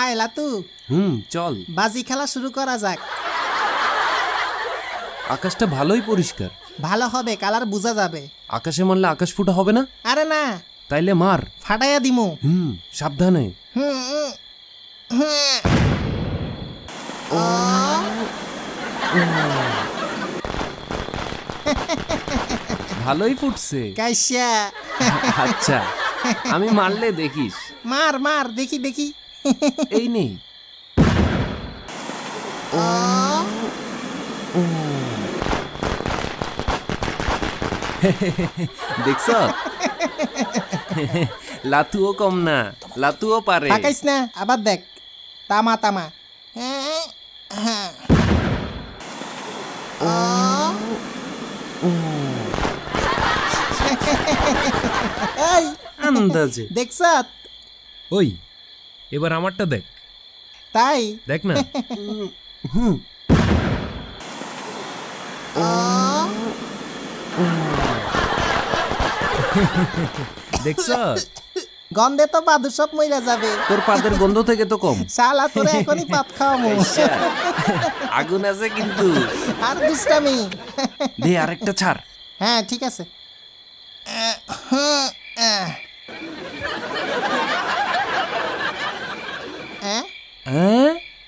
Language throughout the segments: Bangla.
হাই লাতু চল বাজি খেলা শুরু করা যাক। আকাশটা ভালোই পরিষ্কার। ভালো হবে, কালার বোঝা যাবে। আকাশে মারলে আকাশ ফুটা হবে না? আরে না, তাইলে মার। ফাটাইয়া দিমু। সাবধানে। ভালোই ফুটছে। কাইসা আচ্ছা, আমি মারলে দেখিস। মার মার, দেখি দেখি। এই নে। দেখছ, লাতুও কম না, লাতুও পারে। তাকাইস না, আবার দেখ। তামা তামা। এই আন্দাজে দেখছ? ওই এবার আমারটা দেখ। তাই দেখ না। দেখছ, গন্ধে তো পাদু সব মইরা যাবে। তোর পাদের গন্ধ থেকে তো কম। শালা তোরে এখনই পাত খাওয়ামু। আগুন আছে কিন্তু। আর দুষ্টামি। দে আরেকটা ছাড়। হ্যাঁ ঠিক আছে।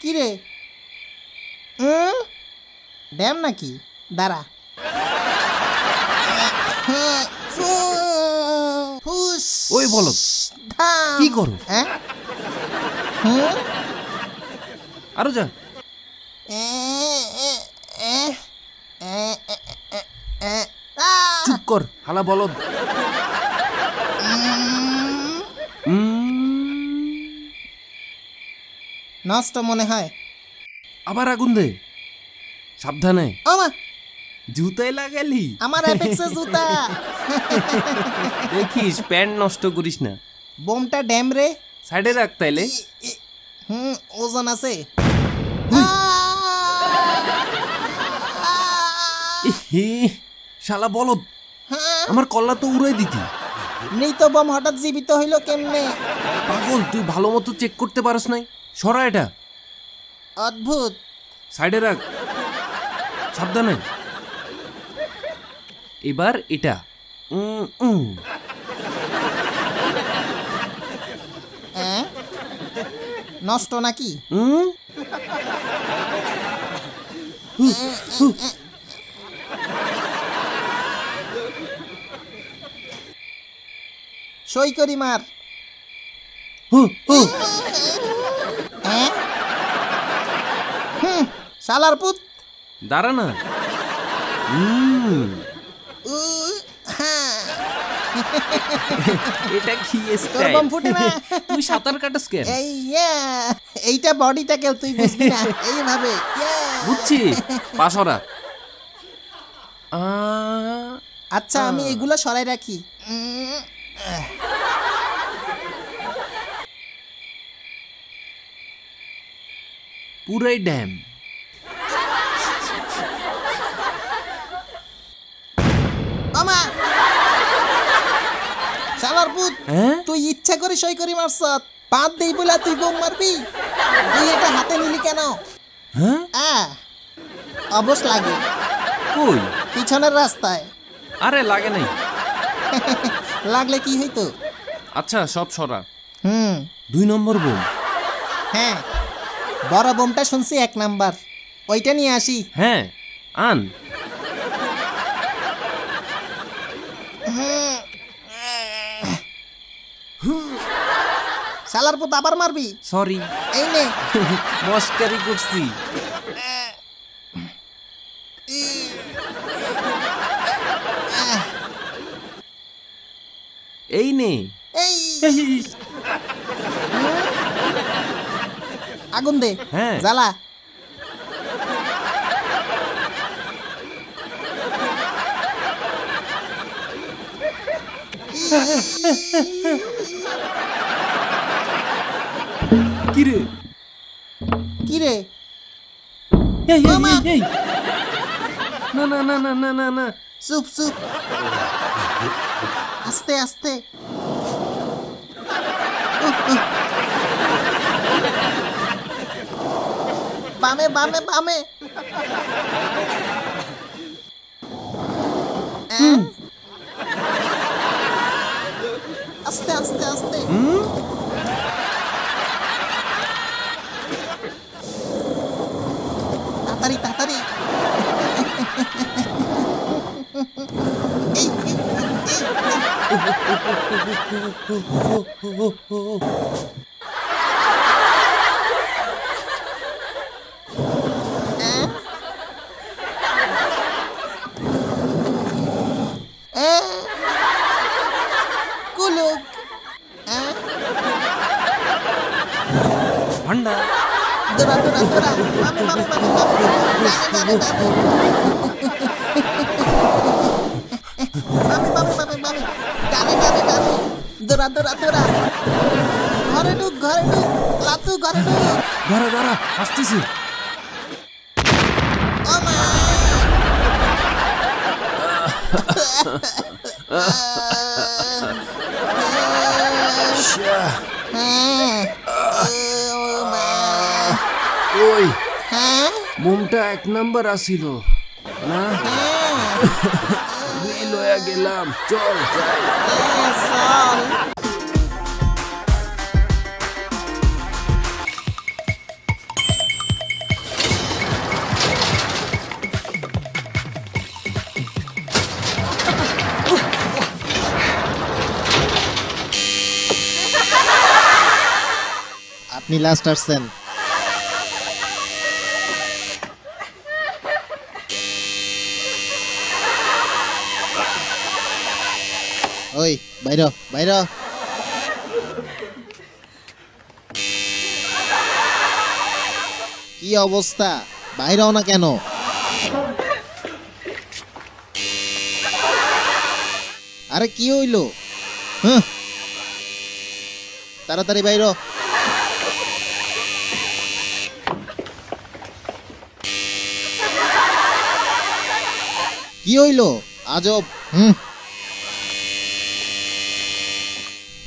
কি রে? ড্যাম নাকি? দাঁড়া। ওই বলো কি করো? আরো যা। চুপ কর হালা বলদ। নষ্ট মনে হয়। আবার আগুন দে, সাবধানে। আমা জুতাই লাগালি। আমার এফেক্সে জুতা। দেখিস প্যান্ট নষ্ট করিস না। বোমটা ড্যাম রে। সাইডে রাখ তাইলে। ওজন আছে। শালা বলদ, আমার কল্লা তো উড়াই দিতি। মৃত বোম হঠাৎ জীবিত হইল কেমনে? পাগল, তুই ভালো মতো চেক করতে পারস নাই। সরা এটা। অদ্ভুত। সাইডে রাখ, সাবধানে। এবার এটা। নষ্ট নাকি? সই করি মার। শালার পুত, দাঁড়া না। এটা কি স্টাইল? বম ফুটে না। তুই সাঁতার কাটাস কেন? এইটা বডিটা কেউ তুই বুঝবি না। এইভাবে বুঝছি, পাশরা। আচ্ছা আমি এগুলো সরাই রাখি। পুরাই ড্যাম। মামা শালার পুত, তুই ইচ্ছা করে সই করি মারছ। পাত দেই বলে তুই বোম মারবি? তুই এটা হাতে নিলি কেন? অবশ লাগে। কই? পিছনের রাস্তায়। আরে লাগে নাই। লাগলে কি হইতো? আচ্ছা সব সরা। 2 নম্বর বোম। হ্যাঁ, বড় বোমটা শুনছি 1 নাম্বার। ওইটা নিয়ে আসি। হ্যাঁ আন। শালার পুত আবার মারবি? সরি। এই নে। মস্কারি করছি। এই নে। আগুন দে। হ্যাঁ জ্বালা। কিরে কিরে? না না না না না না না, চুপ চুপ, আস্তে আস্তে। বামে বামে বামে আস্তে আস্তে আস্তে তাড়াতাড়ি তাড়াতাড়ি এই, এই, কুলুক ভান্ডা দৌড়া দৌড়া দৌড়া বামে বামে বামে বামে ডানে ডানে ডানে বামে বামে বামে বামে ডানে ডানে ডানে দৌড়া দৌড়া দৌড়া ঘরে ঢুক লাতু ঘরে ঢুক দাঁড়া দাঁড়া আসতেছি। ও মা ওই হ্যাঁ মুমটা 1 নাম্বার আসিল না, লয়া গেলাম, চল যাই। চল আপনি লাস্ট আসছেন। ওই বাইরে বাইরে কি অবস্থা, বাইরেও না কেন? আরে কি হইলো? তাড়াতাড়ি বাইরে। কি হইলো? আজব।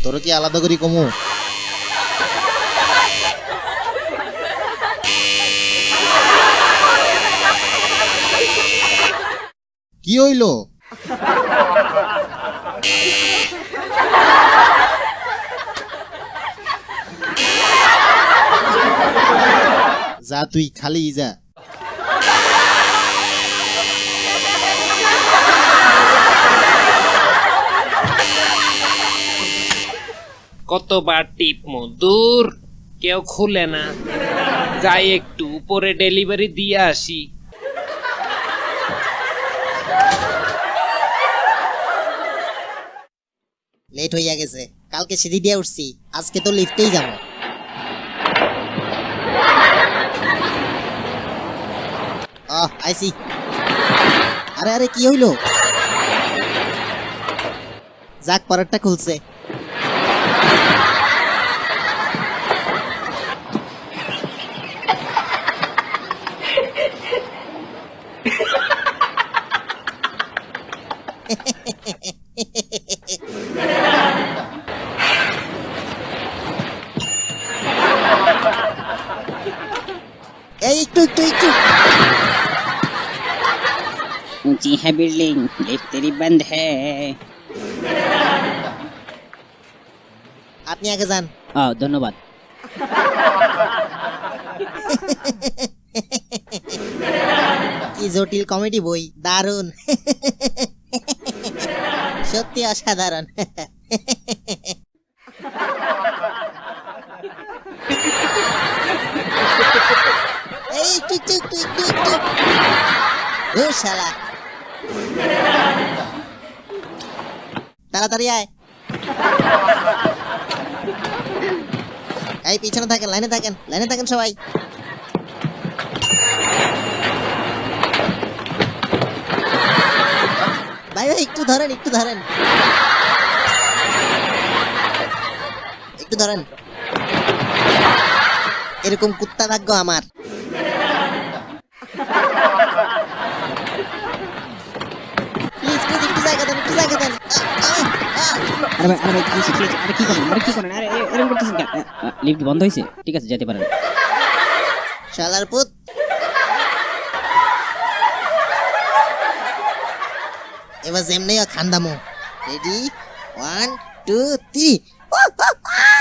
তোর কি আলাদা করি কমু? কি হইলো? যা তুই খালি যা। কতবার টিপমো, দূর কেউ খুলে না। যাই একটু উপরে ডেলিভারি দিয়ে আসি। লেট হইয়া গেছে, কালকে সিঁড়ি দিয়ে উঠছি, আজকে তো লিফটেই যাবো। আইসি। আরে আরে কি হইলো? যাক পরেরটা খুলছে। এই একটু একটু একটু ऊंची है बिल्डिंग, लिफ्ट तेरी बंद है। আপনি আগে যান। धन्यवाद। কি জটিল কমেডি বই, দারুণ। সত্যি অসাধারণ। এই একটু একটু একটু একটু একটু ও শালা, তাড়াতাড়ি আয়। এই পিছনে থাকেন, লাইনে থাকেন, লাইনে থাকেন সবাই। ভাই ভাই একটু ধরেন, একটু ধরেন, একটু ধরেন। এরকম কুত্তা ভাগ্য আমার। প্লিজ প্লিজ একটু জায়গা দেন, একটু জায়গা দেন। আরে ভাই, আরে প্লিজ প্লিজ, আরে কি করেন, আরে কি করেন, আরে এরকম করতেছেন কেন? লিফট বন্ধ হয়েছে, ঠিক আছে যেতে পারেন। শালার পুত, এবার যেমনি খান্দামো রেডি 1 2 3